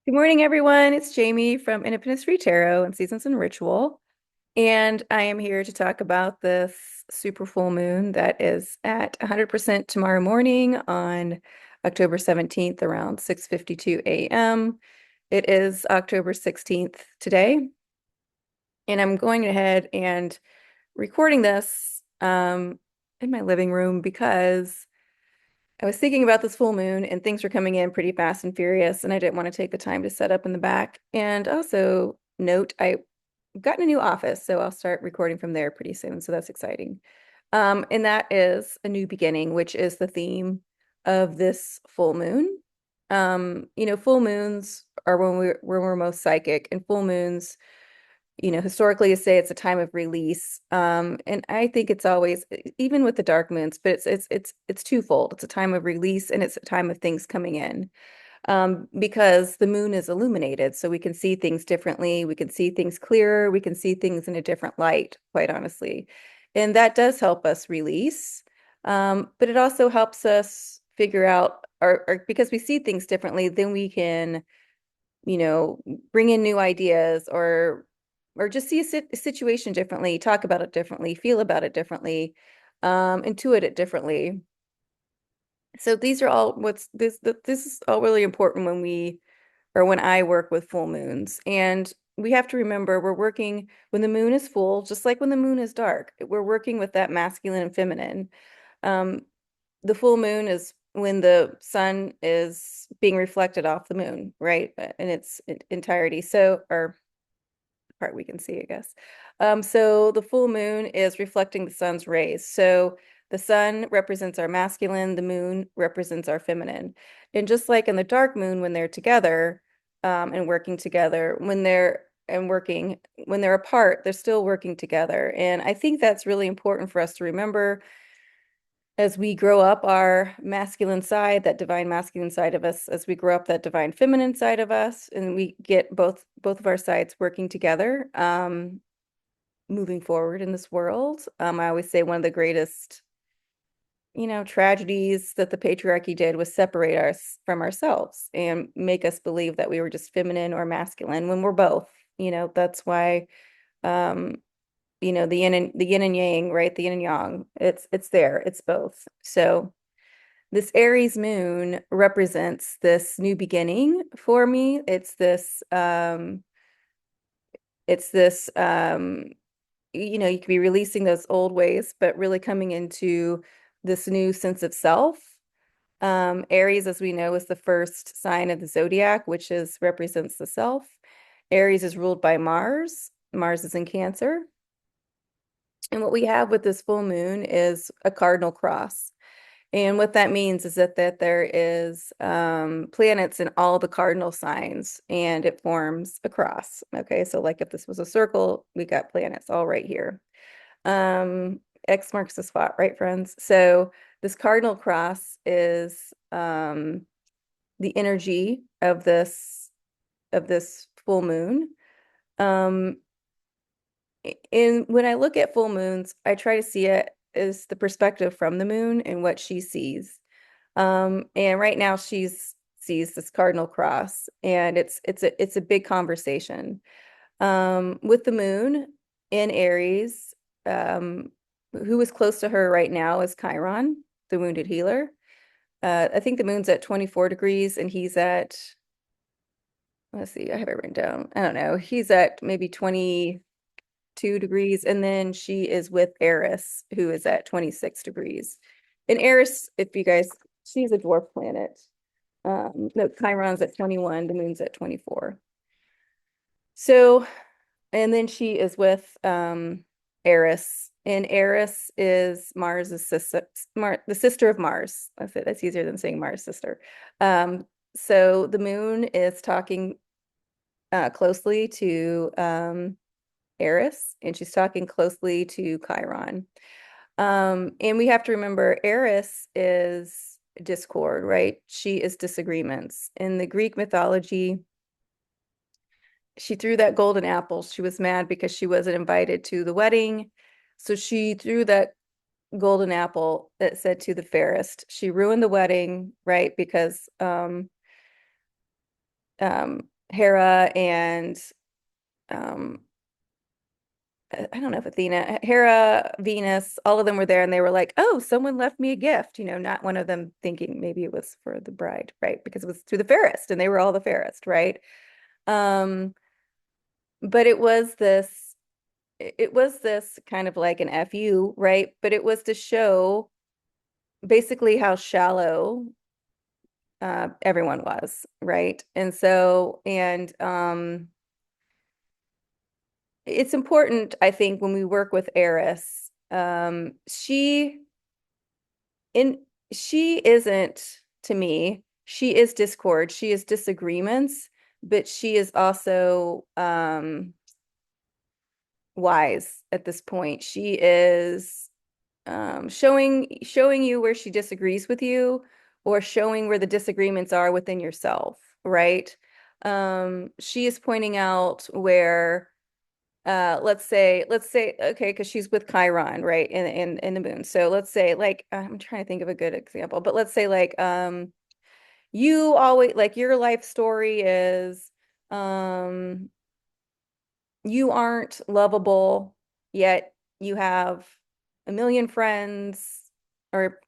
Good morning, everyone. It's Jamie from Independence Free Tarot and Seasons and Ritual. And I am here to talk about this super full moon that is at 100% tomorrow morning on October 17th around 6:52 a.m. It is October 16th today. And I'm going ahead and recording this in my living room because I was thinking about this full moon and things were coming in pretty fast and furious, and I didn't want to take the time to set up in the back. And also note, I've gotten a new office, so I'll start recording from there pretty soon. So that's exciting. And that is a new beginning, which is the theme of this full moon. Full moons are when we're most psychic, and full moons historically you say it's a time of release. And I think it's always, even with the dark moons, but it's twofold. It's a time of release and it's a time of things coming in. Because the moon is illuminated, so we can see things differently, we can see things clearer, we can see things in a different light, quite honestly. And that does help us release. But it also helps us figure out, or because we see things differently, then we can you know, bring in new ideas or just see a situation differently, talk about it differently, feel about it differently, intuit it differently. So these are all this is all really important when we or when I work with full moons. And we have to remember we're working when the moon is full, just like when the moon is dark. We're working with that masculine and feminine. Um, the full moon is when the sun is being reflected off the moon, right? In its entirety. So, or part we can see, I guess. So the full moon is reflecting the sun's rays. So the sun represents our masculine, the moon represents our feminine. And just like in the dark moon, when they're together, and working together, when they're apart, they're still working together. And I think that's really important for us to remember as we grow up our masculine side, that divine masculine side of us, as we grow up that divine feminine side of us, and we get both of our sides working together, moving forward in this world. I always say one of the greatest, tragedies that the patriarchy did was separate us from ourselves and make us believe that we were just feminine or masculine when we're both. That's why um the yin and yang, right? The yin and yang. It's there. It's both. So this Aries moon represents this new beginning for me. It's this you could be releasing those old ways, but really coming into this new sense of self. Aries, as we know, is the first sign of the zodiac, which is represents the self. Aries is ruled by Mars. Mars is in Cancer. And what we have with this full moon is a cardinal cross. And what that means is that there is planets in all the cardinal signs and it forms a cross. Okay, so like if this was a circle, we got planets all right here. Um, X marks the spot, right, friends? So this cardinal cross is the energy of this full moon. Um, and when I look at full moons, I try to see it as the perspective from the moon and what she sees. And right now sees this cardinal cross, and it's a big conversation. With the moon in Aries, who is close to her right now is Chiron, the wounded healer. I think the moon's at 24 degrees and he's at, let's see, I have it written down. I don't know. He's at maybe 22 degrees, and then she is with Eris, who is at 26 degrees. And Eris, if you guys, she's a dwarf planet. No, Chiron's at 21, the moon's at 24. So, and then she is with Eris, and Eris is Mars's sister, the sister of Mars. That's it. That's easier than saying Mars' sister. So the moon is talking closely to Eris, and she's talking closely to Chiron. And we have to remember Eris is discord, right? She is disagreements. In the Greek mythology, she threw that golden apple. She was mad because she wasn't invited to the wedding. So she threw that golden apple that said to the fairest. She ruined the wedding, right? Because Hera and um I don't know if Athena, Hera, Venus, all of them were there and they were like, oh, someone left me a gift, not one of them thinking maybe it was for the bride, right? Because it was through the fairest and they were all the fairest, right? Um, but it was this kind of like an FU, right? But it was to show basically how shallow everyone was, right? And it's important, I think, when we work with Eris, in she isn't to me, she is discord, she is disagreements, but she is also wise at this point. She is showing you where she disagrees with you or showing where the disagreements are within yourself, right? She is pointing out where let's say okay, because she's with Chiron, right, in the moon. So let's say like I'm trying to think of a good example, but let's say like you always like your life story is um you aren't lovable, yet you have a million friends, or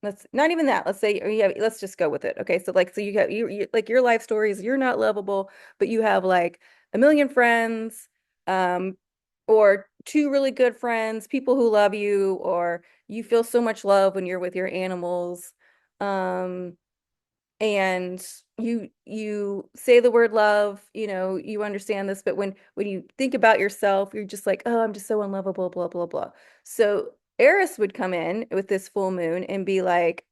let's not even that. Let's say, or you have, let's just go with it. Okay. So like, so you like your life story is you're not lovable, but you have like a million friends, um, or two really good friends, people who love you, or you feel so much love when you're with your animals. Um, and you say the word love, you understand this, but when you think about yourself, you're just like, oh, I'm just so unlovable, blah blah blah. So Eris would come in with this full moon and be like,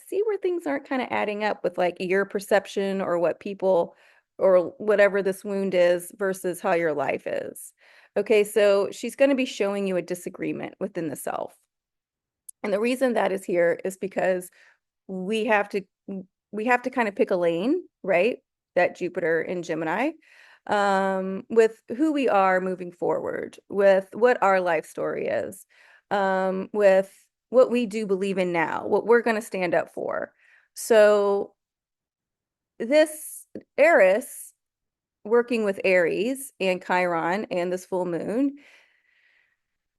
see where things aren't kind of adding up with like your perception or what people or whatever this wound is versus how your life is. Okay, so she's going to be showing you a disagreement within the self. And the reason that is here is because we have to we have to kind of pick a lane, right? That Jupiter and Gemini, with who we are moving forward, with what our life story is, with what we do believe in now, what we're going to stand up for. So this Eris working with Aries and Chiron and this full moon,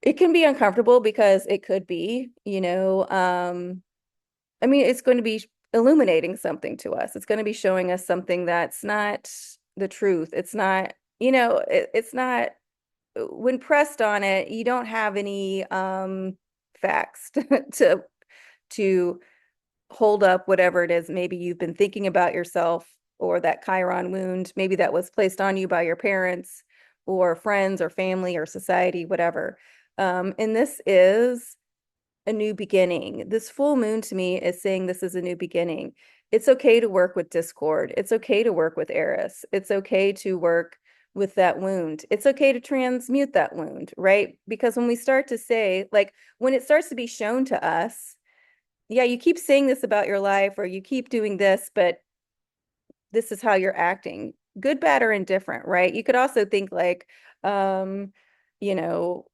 it can be uncomfortable because it could be, I mean, it's going to be illuminating something to us. It's going to be showing us something that's not the truth. It's not, it's not, when pressed on it, you don't have any facts to to hold up whatever it is maybe you've been thinking about yourself, or that Chiron wound, maybe that was placed on you by your parents or friends or family or society, whatever. And this is a new beginning. This full moon to me is saying this is a new beginning. It's okay to work with discord. It's okay to work with Eris. It's okay to work with that wound. It's okay to transmute that wound, right? Because when we start to say, like, when it starts to be shown to us, yeah, you keep saying this about your life or you keep doing this, but this is how you're acting, good, bad, or indifferent, right? You could also think like, um, you know,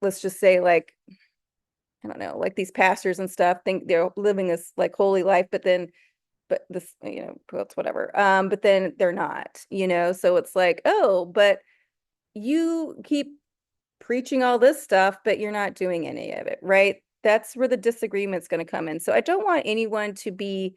let's just say like I don't know, like these pastors and stuff think they're living this like holy life, but this, well, it's whatever. But then they're not, so it's like, oh, but you keep preaching all this stuff, but you're not doing any of it, right? That's where the disagreement's going to come in. So I don't want anyone to be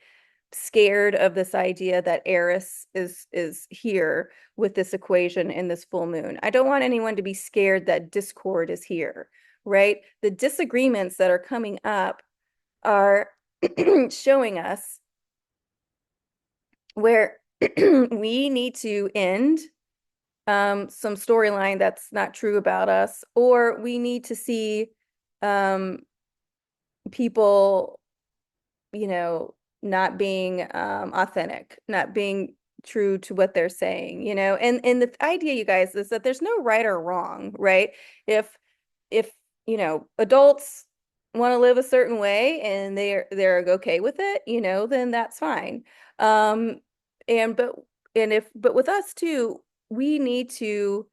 scared of this idea that Eris is here with this equation in this full moon. I don't want anyone to be scared that discord is here, right? The disagreements that are coming up are showing us where we need to end some storyline that's not true about us, or we need to see um, people, not being authentic, not being true to what they're saying, and the idea, you guys, is that there's no right or wrong, right? If adults want to live a certain way and they're okay with it, then that's fine. Um, and but with us too, we need to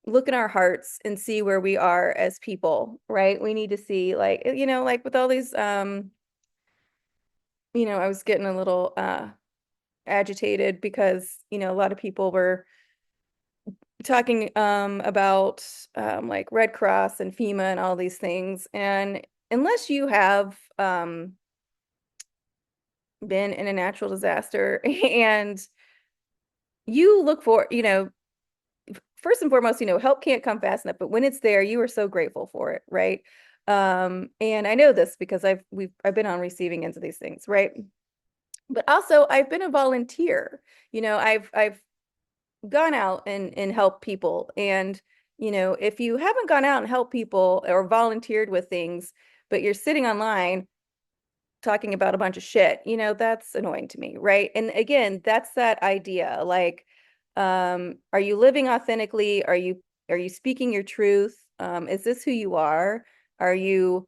look in our hearts and see where we are as people, right? We need to see like, like with all these I was getting a little agitated because, a lot of people were talking about like Red Cross and FEMA and all these things. And unless you have been in a natural disaster and you look for, first and foremost, help can't come fast enough, but when it's there, you are so grateful for it, right? And I know this because I've been on receiving ends of these things, right? But also I've been a volunteer. I've gone out and helped people. And, if you haven't gone out and helped people or volunteered with things, but you're sitting online talking about a bunch of shit, that's annoying to me, right? And again, that's that idea. Like, are you living authentically? Are you speaking your truth? Is this who you are? Are you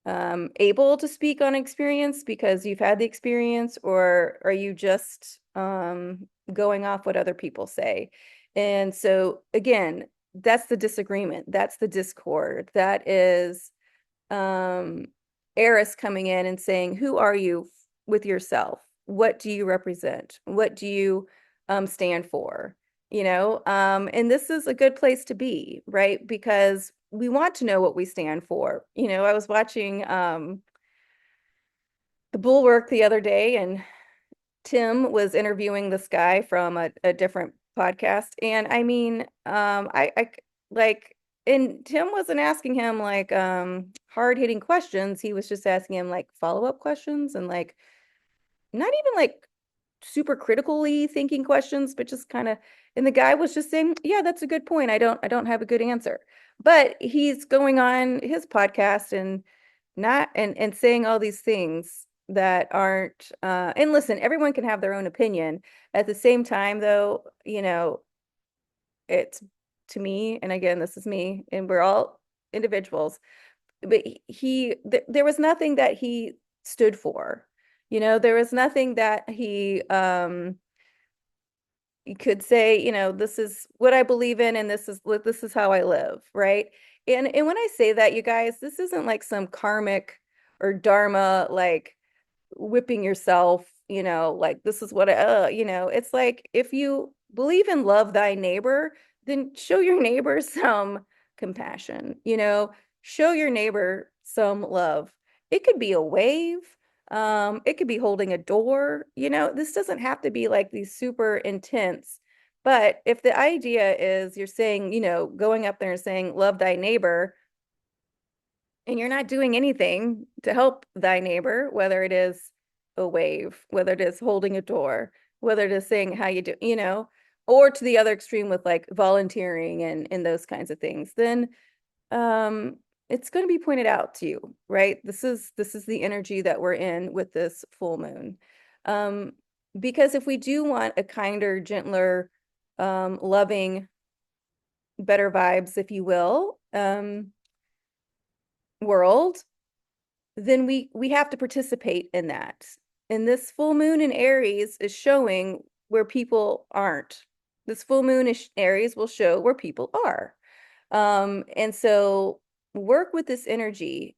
able to speak on experience because you've had the experience, or are you just going off what other people say? And so again, that's the disagreement. That's the discord. That is um, Eris coming in and saying, who are you with yourself? What do you represent? What do you stand for? And this is a good place to be, right? Because we want to know what we stand for. I was watching The Bulwark the other day, and Tim was interviewing this guy from a different podcast. And I mean, I like, and Tim wasn't asking him like hard-hitting questions. He was just asking him like follow-up questions and like not even like super critically thinking questions, but just kind of, and the guy was just saying, yeah, that's a good point. I don't have a good answer. But he's going on his podcast and not and saying all these things that aren't and listen, everyone can have their own opinion. At the same time, though, it's to me, and again, this is me, and we're all individuals, but there was nothing that he stood for. There was nothing that he could say, this is what I believe in and this is how I live, right? And when I say that, you guys, this isn't like some karmic or dharma like whipping yourself, like this is what it's like if you believe in love thy neighbor, then show your neighbor some compassion, show your neighbor some love. It could be a wave, it could be holding a door, this doesn't have to be like these super intense. But if the idea is you're saying, going up there and saying love thy neighbor, and you're not doing anything to help thy neighbor, whether it is a wave, whether it is holding a door, whether it is saying how you do, or to the other extreme with like volunteering and those kinds of things, then um it's going to be pointed out to you, right? This is the energy that we're in with this full moon. Um, because if we do want a kinder, gentler, loving, better vibes, if you will, world, then we have to participate in that. And this full moon in Aries is showing where people aren't. This full moon in Aries will show where people are. And so work with this energy,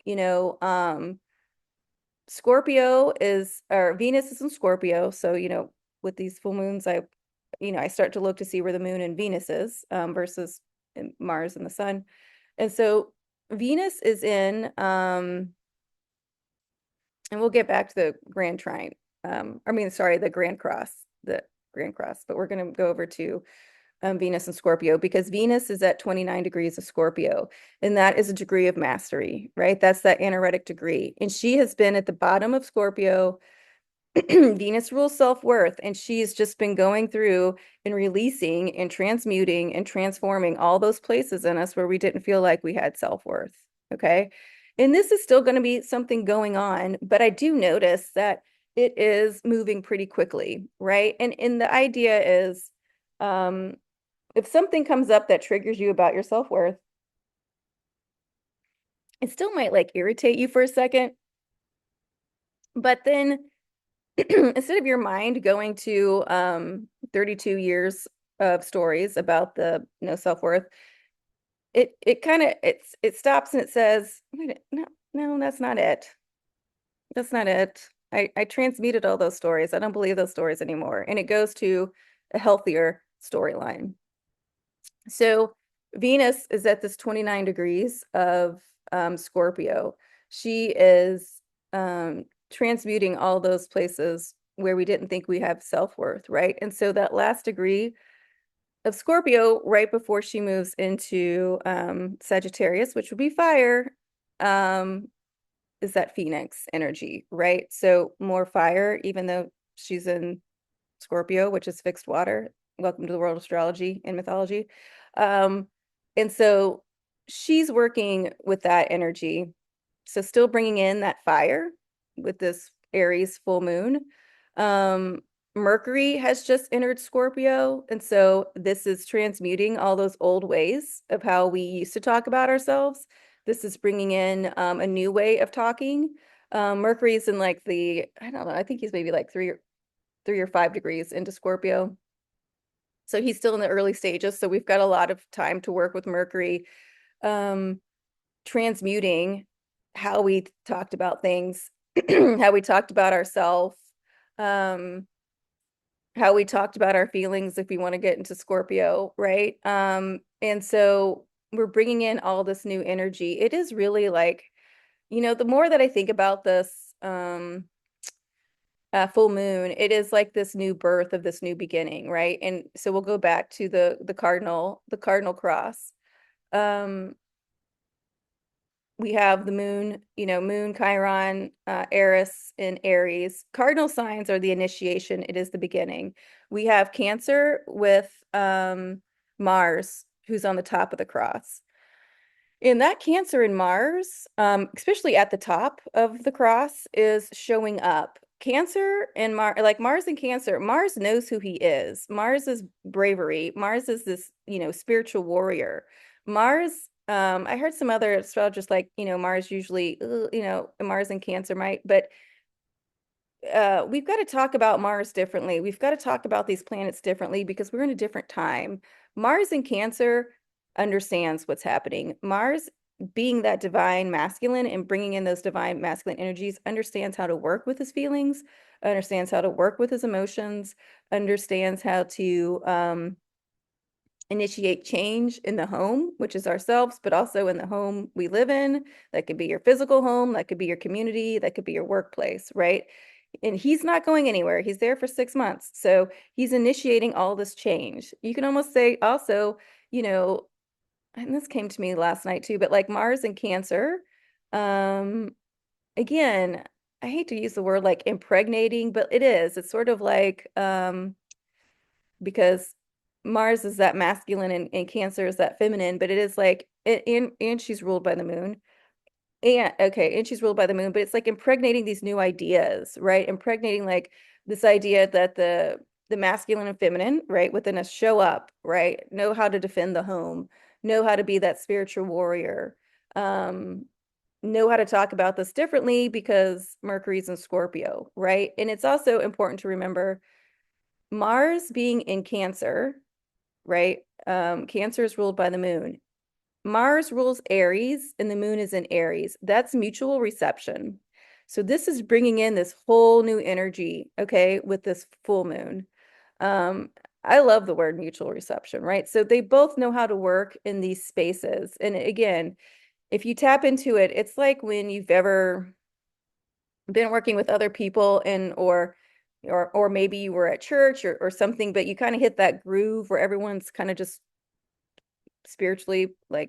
Scorpio is, or Venus is in Scorpio. So, with these full moons, I start to look to see where the moon and Venus is, versus Mars and the sun. And so Venus is in, and we'll get back to the Grand Trine. Sorry, the Grand Cross, but we're going to go over to Venus and Scorpio, because Venus is at 29 degrees of Scorpio, and that is a degree of mastery, right? That's that anaretic degree. And she has been at the bottom of Scorpio. Venus rules self-worth, and she's just been going through and releasing and transmuting and transforming all those places in us where we didn't feel like we had self-worth. Okay. And this is still going to be something going on, but I do notice that it is moving pretty quickly, right? And the idea is, if something comes up that triggers you about your self-worth, it still might like irritate you for a second, but then instead of your mind going to 32 years of stories about the self-worth, it kind of it stops and it says, no, no, that's not it. That's not it. I transmuted all those stories. I don't believe those stories anymore. And it goes to a healthier storyline. So Venus is at this 29 degrees of Scorpio. She is transmuting all those places where we didn't think we have self-worth, right? And so that last degree of Scorpio, right before she moves into Sagittarius, which would be fire, um, is that Phoenix energy, right? So more fire, even though she's in Scorpio, which is fixed water. Welcome to the world of astrology and mythology. Um, and so she's working with that energy. So still bringing in that fire with this Aries full moon. Um, Mercury has just entered Scorpio. And so this is transmuting all those old ways of how we used to talk about ourselves. This is bringing in a new way of talking. Mercury's in like I don't know, I think he's maybe like 3 or 5 degrees into Scorpio. So he's still in the early stages. So we've got a lot of time to work with Mercury, um, transmuting how we talked about things, how we talked about ourselves, um, how we talked about our feelings if we want to get into Scorpio, right? And so we're bringing in all this new energy. It is really like, the more that I think about this, full moon, it is like this new birth of this new beginning, right? And so we'll go back to the cardinal cross. Um, we have the moon, moon, Chiron, Eris, and Aries. Cardinal signs are the initiation. It is the beginning. We have Cancer with Mars, who's on the top of the cross. And that Cancer in Mars, especially at the top of the cross, is showing up. Cancer and Mars, like Mars and Cancer, Mars knows who he is. Mars is bravery. Mars is this, spiritual warrior. Mars, I heard some other astrologers like, Mars usually, Mars and Cancer might, but we've got to talk about Mars differently. We've got to talk about these planets differently because we're in a different time. Mars in Cancer understands what's happening. Mars, being that divine masculine and bringing in those divine masculine energies, understands how to work with his feelings, understands how to work with his emotions, understands how to initiate change in the home, which is ourselves, but also in the home we live in. That could be your physical home, that could be your community, that could be your workplace, right? And he's not going anywhere. He's there for 6 months. So he's initiating all this change. You can almost say also, and this came to me last night too, but like Mars and Cancer, again, I hate to use the word like impregnating, but it is. It's sort of like because Mars is that masculine and Cancer is that feminine, but it is like and she's ruled by the moon. And she's ruled by the moon, but it's like impregnating these new ideas, right? Impregnating like this idea that the masculine and feminine, right, within us show up, right? Know how to defend the home, know how to be that spiritual warrior, um, know how to talk about this differently because Mercury's in Scorpio, right? And it's also important to remember Mars being in Cancer, right? Cancer is ruled by the moon. Mars rules Aries and the moon is in Aries. That's mutual reception. So this is bringing in this whole new energy, okay, with this full moon. Um, I love the word mutual reception, right? So they both know how to work in these spaces. And again, if you tap into it, it's like when you've ever been working with other people or maybe you were at church or something, but you kind of hit that groove where everyone's kind of just spiritually like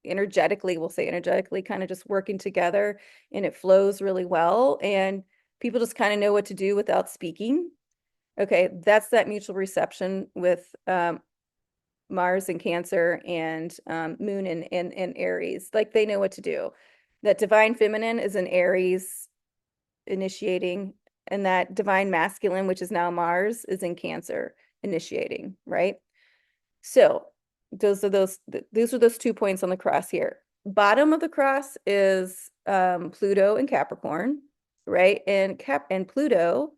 energetically, we'll say energetically, kind of just working together and it flows really well. And people just kind of know what to do without speaking. Okay, that's that mutual reception with Mars and Cancer and Moon and Aries. Like they know what to do. That divine feminine is an Aries initiating, and that divine masculine, which is now Mars, is in Cancer initiating, right? So those are those 2 points on the cross here. Bottom of the cross is Pluto and Capricorn, right? And Pluto,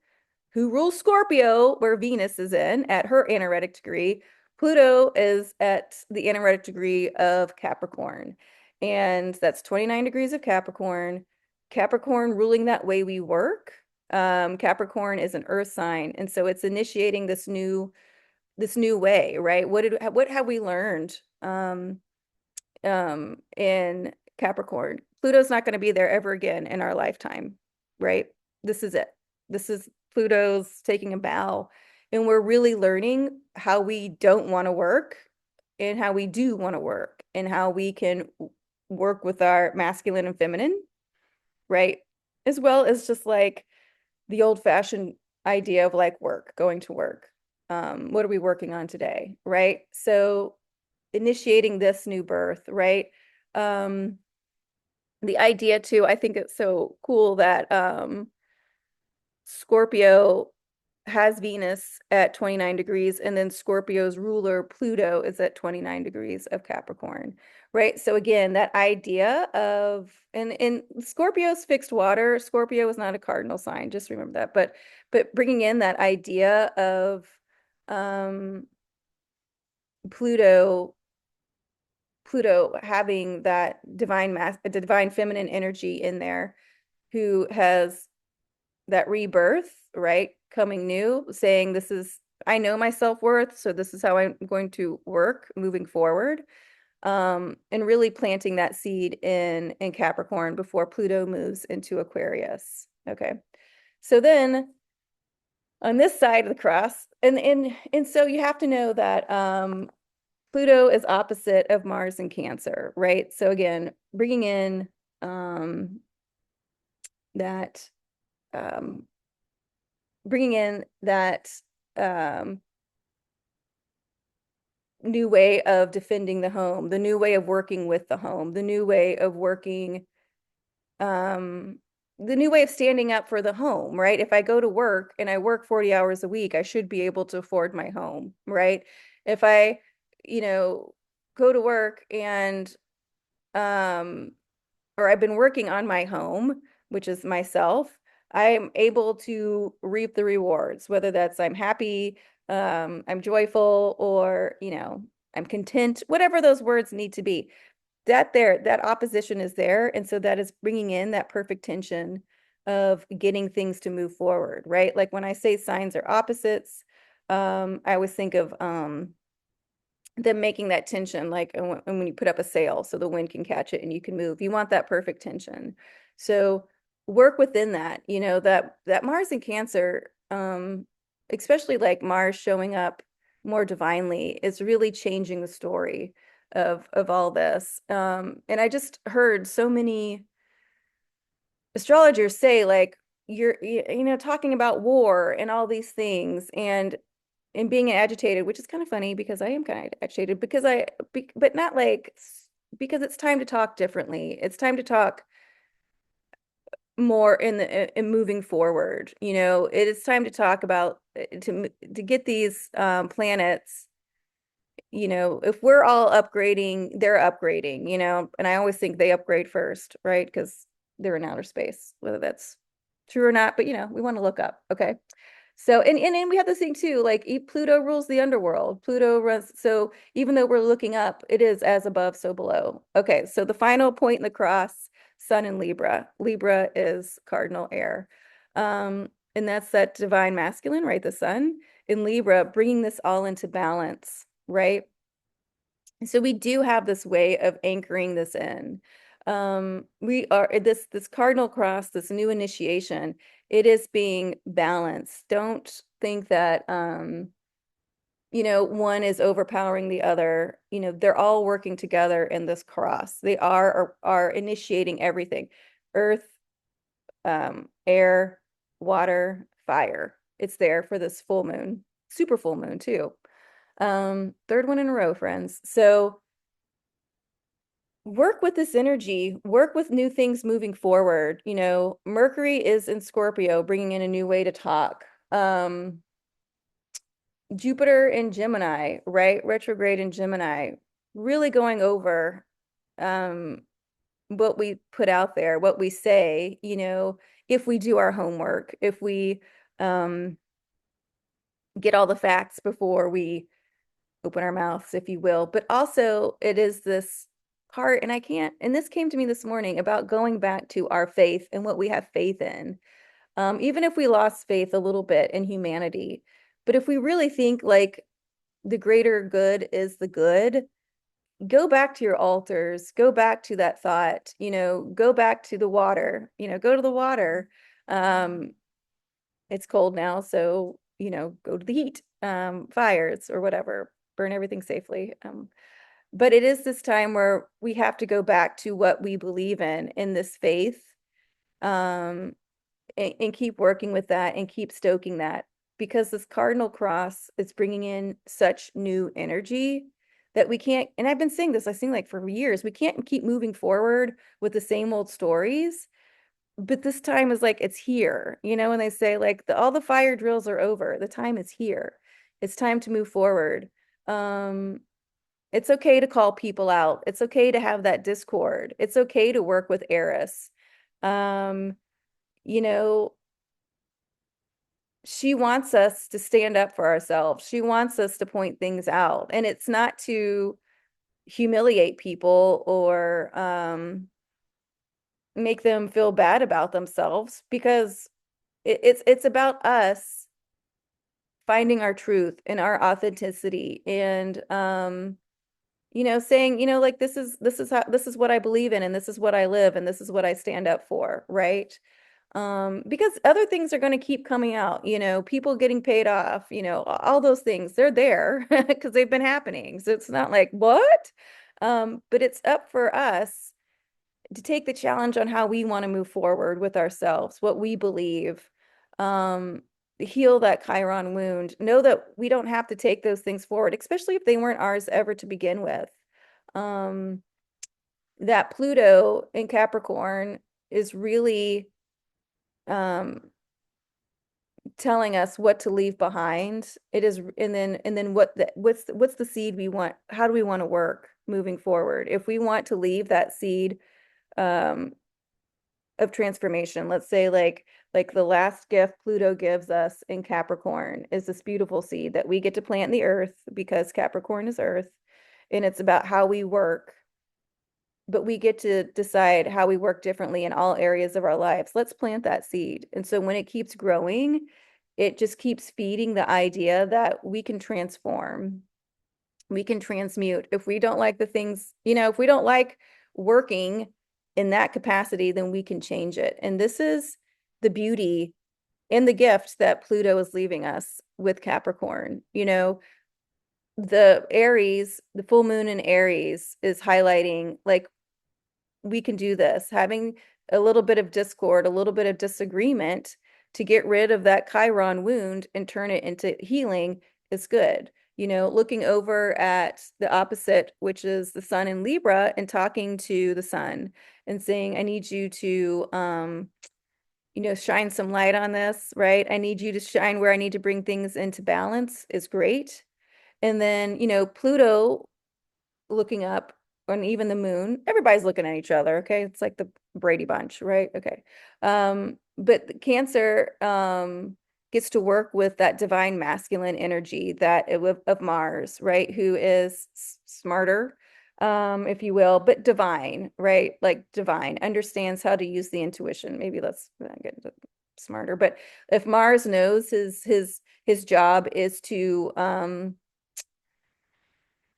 who rules Scorpio, where Venus is in at her anaretic degree. Pluto is at the anaretic degree of Capricorn. And that's 29 degrees of Capricorn. Capricorn ruling that way we work, Capricorn is an earth sign, and so it's initiating this new way, right? What have we learned in Capricorn? Pluto's not going to be there ever again in our lifetime, right? This is it. This is Pluto's taking a bow, and we're really learning how we don't want to work and how we do want to work and how we can work with our masculine and feminine, right? As well as just like the old-fashioned idea of like work, going to work. What are we working on today, right? So initiating this new birth, right? Um, the idea too, I think it's so cool that Scorpio has Venus at 29 degrees, and then Scorpio's ruler, Pluto, is at 29 degrees of Capricorn, right? So again, that idea of, and Scorpio's fixed water, Scorpio is not a cardinal sign, just remember that. But bringing in that idea of um, Pluto, Pluto having that divine feminine energy in there, who has that rebirth, right? Coming new, saying this is, I know my self-worth, so this is how I'm going to work moving forward. And really planting that seed in Capricorn before Pluto moves into Aquarius. Okay. So then on this side of the cross, and so you have to know that Pluto is opposite of Mars in Cancer, right? So again, bringing in that um, bringing in that um, new way of defending the home, the new way of working with the home, the new way of working, um, the new way of standing up for the home, right? If I go to work and I work 40 hours a week, I should be able to afford my home, right? If I, you know, go to work and um, or I've been working on my home, which is myself, I'm able to reap the rewards, whether that's I'm happy, I'm joyful, or, I'm content, whatever those words need to be. That opposition is there. And so that is bringing in that perfect tension of getting things to move forward, right? Like when I say signs are opposites, I always think of, them making that tension, like and when you put up a sail so the wind can catch it and you can move. You want that perfect tension. So work within that, that Mars in Cancer, especially like Mars showing up more divinely, is really changing the story of all this. And I just heard so many astrologers say like talking about war and all these things, and being agitated, which is kind of funny because I am kind of agitated because but not like, because it's time to talk differently. It's time to talk more in moving forward. It is time to talk about to get these planets. If we're all upgrading, they're upgrading. And I always think they upgrade first, right? Because they're in outer space, whether that's true or not. But we want to look up. Okay. So, and we have this thing too, like Pluto rules the underworld. Pluto runs, so even though we're looking up, it is as above, so below. Okay, so the final point in the cross, Sun in Libra. Libra is cardinal air. And that's that divine masculine, right? The Sun in Libra, bringing this all into balance, right? So we do have this way of anchoring this in. We are this cardinal cross, this new initiation, it is being balanced. Don't think that one is overpowering the other. They're all working together in this cross. They are initiating everything. Earth, air, water, fire. It's there for this full moon, super full moon too. Third one in a row, friends. So work with this energy, work with new things moving forward. Mercury is in Scorpio, bringing in a new way to talk. Jupiter in Gemini, right? Retrograde in Gemini, really going over um, what we put out there, what we say, if we do our homework, if we get all the facts before we open our mouths, if you will. But also, it is this part, and this came to me this morning about going back to our faith and what we have faith in. even if we lost faith a little bit in humanity. But if we really think like the greater good is the good, go back to your altars, go back to that thought, go back to the water, go to the water. Um, it's cold now, so, go to the heat, fires or whatever, burn everything safely. But it is this time where we have to go back to what we believe in this faith, um, and keep working with that and keep stoking that, because this cardinal cross is bringing in such new energy that we can't, and I've been saying this, I think like for years, we can't keep moving forward with the same old stories. But this time is like it's here, when they say like all the fire drills are over, the time is here. It's time to move forward. Um, it's okay to call people out. It's okay to have that discord. It's okay to work with Eris. Um, you know, she wants us to stand up for ourselves. She wants us to point things out. And it's not to humiliate people or make them feel bad about themselves, because it's about us finding our truth and our authenticity, and saying, like this is how, this is what I believe in, and this is what I live, and this is what I stand up for, right? Because other things are going to keep coming out, people getting paid off, all those things, they're there because they've been happening. So it's not like, what? But it's up for us to take the challenge on how we want to move forward with ourselves, what we believe, um, heal that Chiron wound, know that we don't have to take those things forward, especially if they weren't ours ever to begin with. Um, that Pluto in Capricorn is really um, telling us what to leave behind. It is, and then what's the seed we want? How do we want to work moving forward? If we want to leave that seed, um, of transformation, let's say like the last gift Pluto gives us in Capricorn is this beautiful seed that we get to plant in the earth, because Capricorn is earth, and it's about how we work, but we get to decide how we work differently in all areas of our lives. Let's plant that seed. And so when it keeps growing, it just keeps feeding the idea that we can transform, we can transmute. If we don't like the things, if we don't like working in that capacity, then we can change it. And this is the beauty and the gift that Pluto is leaving us with Capricorn. The Aries, the full moon in Aries is highlighting like we can do this, having a little bit of discord, a little bit of disagreement to get rid of that Chiron wound and turn it into healing is good. Looking over at the opposite, which is the sun in Libra, and talking to the sun and saying, I need you to, shine some light on this, right? I need you to shine where I need to bring things into balance is great. And then, Pluto looking up, and even the moon, everybody's looking at each other. Okay. It's like the Brady Bunch, right? Okay. But Cancer gets to work with that divine masculine energy that of Mars, right? Who is smarter, if you will, but divine, right? Like divine, understands how to use the intuition. Maybe let's get into smarter. But if Mars knows his job is to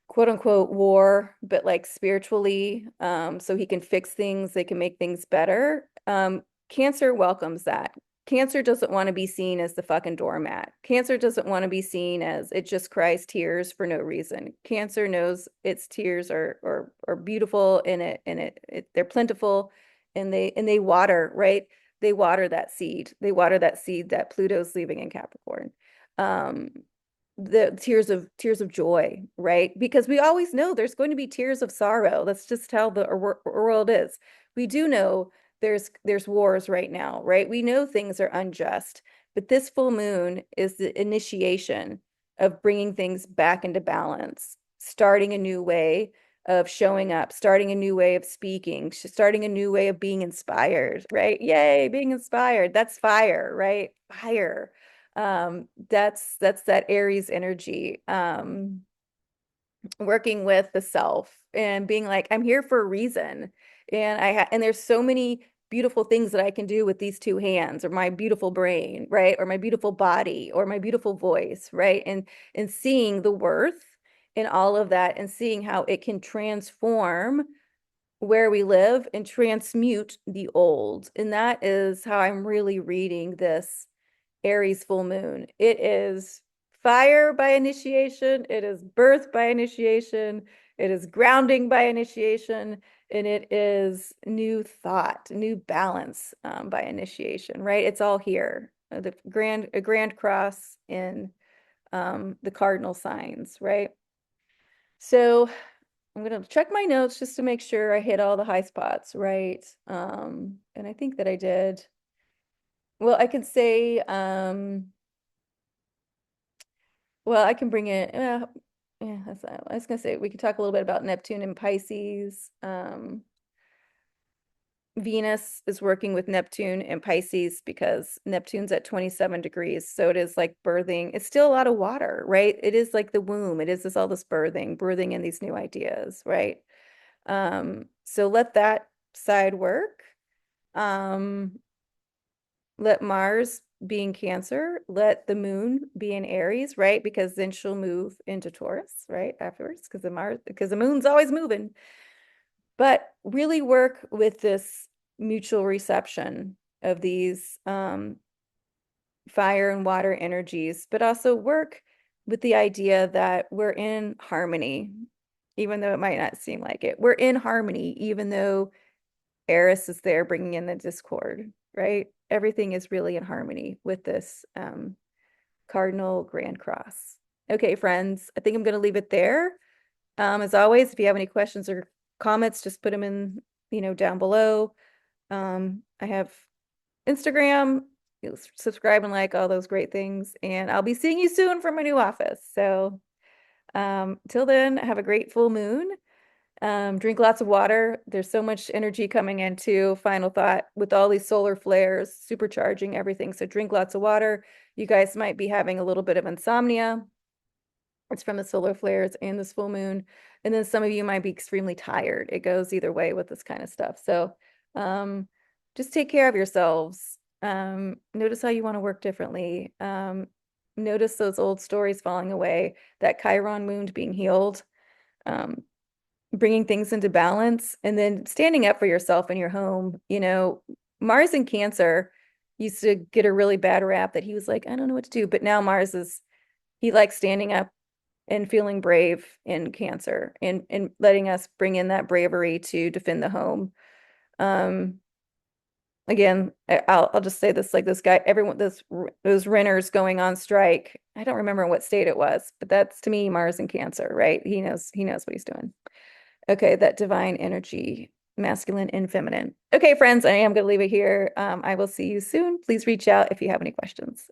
quote unquote war, but like spiritually, so he can fix things, they can make things better. Cancer welcomes that. Cancer doesn't want to be seen as the fucking doormat. Cancer doesn't want to be seen as it just cries tears for no reason. Cancer knows its tears are beautiful, and they're plentiful, and they water, right? They water that seed. They water that seed that Pluto's leaving in Capricorn. Um, the tears of joy, right? Because we always know there's going to be tears of sorrow. That's just how the world is. We do know there's wars right now, right? We know things are unjust, but this full moon is the initiation of bringing things back into balance, starting a new way of showing up, starting a new way of speaking, starting a new way of being inspired, right? Yay, being inspired. That's fire, right? Fire. That's that Aries energy, working with the self and being like, I'm here for a reason. And and there's so many beautiful things that I can do with these two hands, or my beautiful brain, right? Or my beautiful body, or my beautiful voice, right? And seeing the worth in all of that and seeing how it can transform where we live and transmute the old. And that is how I'm really reading this Aries full moon. It is fire by initiation, it is birth by initiation, it is grounding by initiation, and it is new thought, new balance by initiation, right? It's all here. A grand cross in the cardinal signs, right? So I'm gonna check my notes just to make sure I hit all the high spots, right? And I think that I did. Well, I can say, well, I can bring it. Yeah, I was gonna say we could talk a little bit about Neptune and Pisces. Venus is working with Neptune and Pisces because Neptune's at 27 degrees. So it is like birthing. It's still a lot of water, right? It is like the womb. It is this all this birthing in these new ideas, right? So let that side work. Um, let Mars be in Cancer, let the moon be in Aries, right? Because then she'll move into Taurus, right? Afterwards, because the moon's always moving. But really work with this mutual reception of these fire and water energies, but also work with the idea that we're in harmony, even though it might not seem like it. We're in harmony, even though Eris is there bringing in the discord, right? Everything is really in harmony with this cardinal grand cross. Okay, friends, I think I'm going to leave it there. As always, if you have any questions or comments, just put them in, down below. I have Instagram, subscribe and like all those great things, and I'll be seeing you soon from my new office. So, till then, have a great full moon. Drink lots of water. There's so much energy coming into final thought with all these solar flares, supercharging everything. So drink lots of water. You guys might be having a little bit of insomnia. It's from the solar flares and this full moon. And then some of you might be extremely tired. It goes either way with this kind of stuff. So just take care of yourselves. Notice how you want to work differently. Notice those old stories falling away, that Chiron wound being healed. Bringing things into balance and then standing up for yourself in your home. Mars in Cancer used to get a really bad rap that he was like, I don't know what to do. But now he likes standing up and feeling brave in Cancer and letting us bring in that bravery to defend the home. Again, I'll just say this, like this guy, those renters going on strike. I don't remember what state it was, but that's to me Mars in Cancer, right? He knows what he's doing. Okay, that divine energy, masculine and feminine. Okay, friends, I am going to leave it here. I will see you soon. Please reach out if you have any questions.